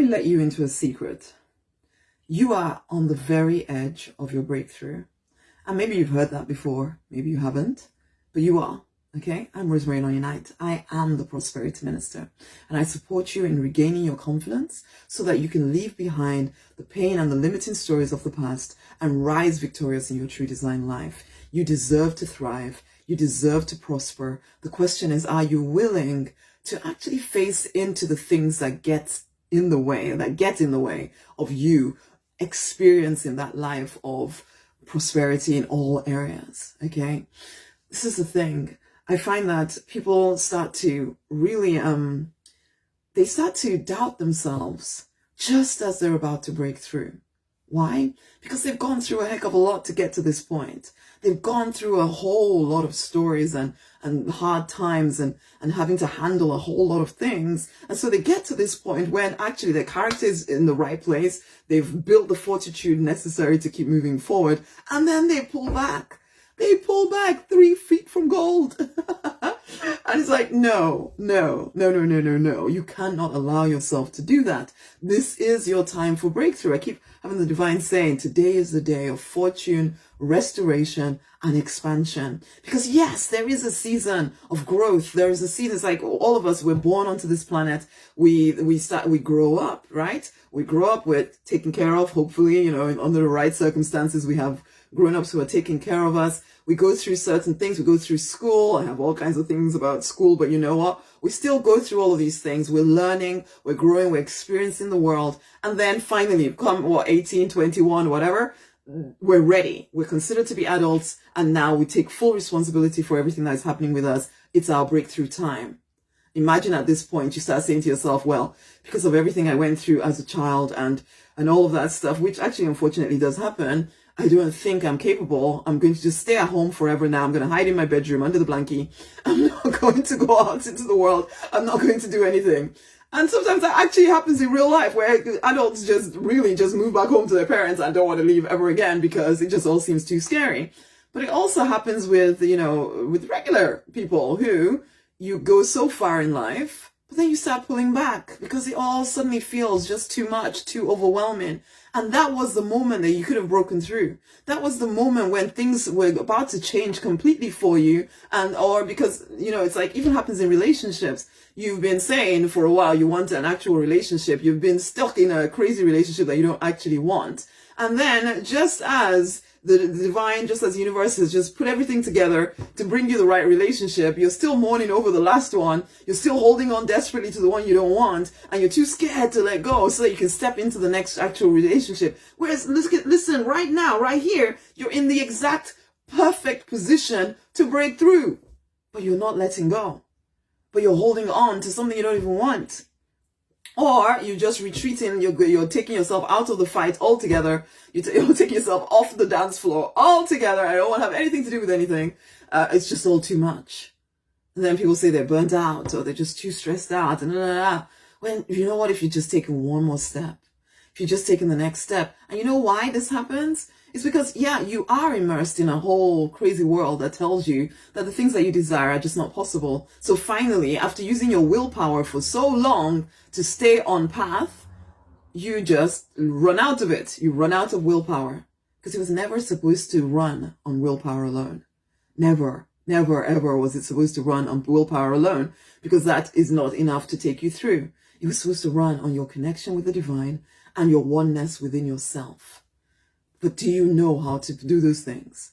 me let you into a secret. You are on the very edge of your breakthrough. And maybe you've heard that before, maybe you haven't, but you are. Okay, I'm Rosemary, Nonny. I am the Prosperity Minister, and I support you in regaining your confidence so that you can leave behind the pain and the limiting stories of the past and rise victorious in your true design life. You deserve to thrive. You deserve to prosper. The question is, are you willing to actually face into the things that get in the way of you experiencing that life of prosperity in all areas? Okay, this is the thing. I find that people start to really, they start to doubt themselves just as they're about to break through. Why? Because they've gone through a heck of a lot to get to this point. They've gone through a whole lot of stories and hard times and having to handle a whole lot of things. And so they get to this point when actually their character is in the right place. They've built the fortitude necessary to keep moving forward. And then they pull back. They pull back 3 feet from gold. And it's like, no. You cannot allow yourself to do that. This is your time for breakthrough. I keep having the divine saying, today is the day of fortune, restoration, and expansion. Because yes, there is a season of growth. There is a season, it's like all of us, we're born onto this planet. We grow up, right? We grow up, we're taken care of, hopefully, under the right circumstances, we have grown-ups who are taking care of us. We go through certain things. We go through school. I have all kinds of things about school, but you know what? We still go through all of these things. We're learning, we're growing, we're experiencing the world. And then finally, come 18, 21, whatever, we're ready. We're considered to be adults. And now we take full responsibility for everything that is happening with us. It's our breakthrough time. Imagine at this point, you start saying to yourself, well, because of everything I went through as a child and all of that stuff, which actually unfortunately does happen, I don't think I'm capable. I'm going to just stay at home forever now. I'm going to hide in my bedroom under the blankie. I'm not going to go out into the world. I'm not going to do anything. And sometimes that actually happens in real life where adults just move back home to their parents and don't want to leave ever again because it just all seems too scary. But it also happens with, with regular people who you go so far in life, but then you start pulling back because it all suddenly feels just too much, too overwhelming. And that was the moment that you could have broken through. That was the moment when things were about to change completely for you. Or because, it's like even happens in relationships. You've been saying for a while you want an actual relationship. You've been stuck in a crazy relationship that you don't actually want. And then just as the divine, just as the universe has just put everything together to bring you the right relationship, you're still mourning over the last one. You're still holding on desperately to the one you don't want, and you're too scared to let go so that you can step into the next actual relationship. Whereas, listen, right now, right here, you're in the exact perfect position to break through, but you're not letting go. But you're holding on to something you don't even want. Or you're just retreating, you're taking yourself out of the fight altogether. You're taking yourself off the dance floor altogether. I don't want to have anything to do with anything. It's just all too much. And then people say they're burnt out or they're just too stressed out. And when, you know what, if you're just taking one more step, if you're just taking the next step. And you know why this happens? It's because, you are immersed in a whole crazy world that tells you that the things that you desire are just not possible. So finally, after using your willpower for so long to stay on path, you just run out of it. You run out of willpower because it was never supposed to run on willpower alone. Never, ever was it supposed to run on willpower alone because that is not enough to take you through. It was supposed to run on your connection with the divine and your oneness within yourself. But do you know how to do those things?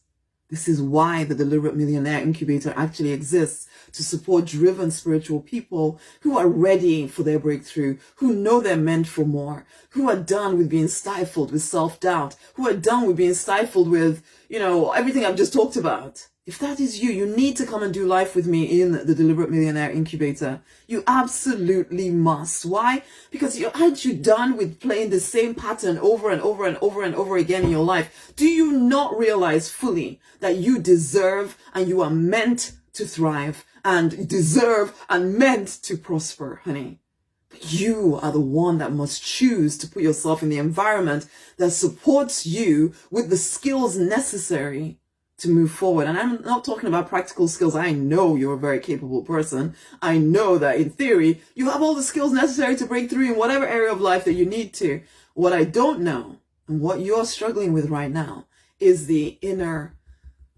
This is why the Deliberate Millionaire Incubator actually exists, to support driven spiritual people who are ready for their breakthrough, who know they're meant for more, who are done with being stifled with self-doubt, who are done with being stifled with, everything I've just talked about. If that is you, you need to come and do life with me in the Deliberate Millionaire Incubator. You absolutely must. Why? Because aren't you done with playing the same pattern over and over and over and over again in your life? Do you not realize fully that you deserve and you are meant to thrive and deserve and meant to prosper, honey? But you are the one that must choose to put yourself in the environment that supports you with the skills necessary to move forward. And I'm not talking about practical skills. I know you're a very capable person. I know that in theory, you have all the skills necessary to break through in whatever area of life that you need to. What I don't know and what you're struggling with right now is the inner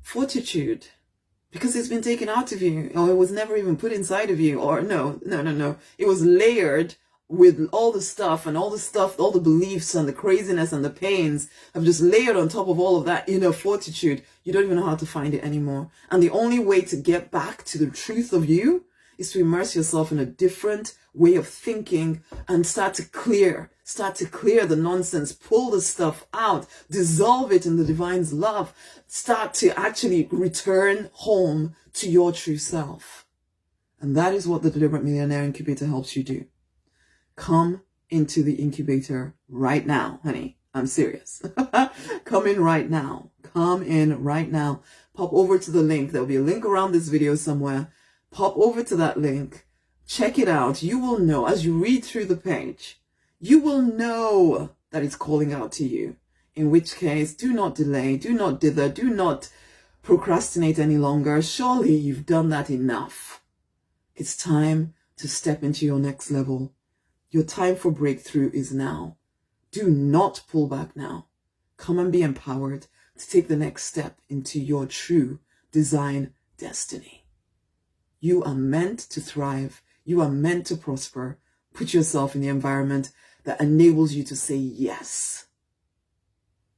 fortitude, because it's been taken out of you, or it was never even put inside of you, or no. It was layered with all the stuff, all the beliefs and the craziness and the pains have just layered on top of all of that inner fortitude. You don't even know how to find it anymore. And the only way to get back to the truth of you is to immerse yourself in a different way of thinking and start to clear the nonsense, pull the stuff out, dissolve it in the divine's love, start to actually return home to your true self. And that is what the Deliberate Millionaire Incubator helps you do. Come into the incubator right now, honey. I'm serious. Come in right now. Come in right now. Pop over to the link. There'll be a link around this video somewhere. Pop over to that link. Check it out. You will know as you read through the page, you will know that it's calling out to you. In which case, do not delay, do not dither, do not procrastinate any longer. Surely you've done that enough. It's time to step into your next level. Your time for breakthrough is now. Do not pull back now. Come and be empowered to take the next step into your true design destiny. You are meant to thrive. You are meant to prosper. Put yourself in the environment that enables you to say yes.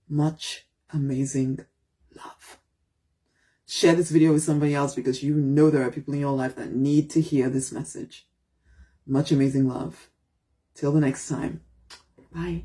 Much amazing love. Share this video with somebody else because you know there are people in your life that need to hear this message. Much amazing love. Till the next time. Bye.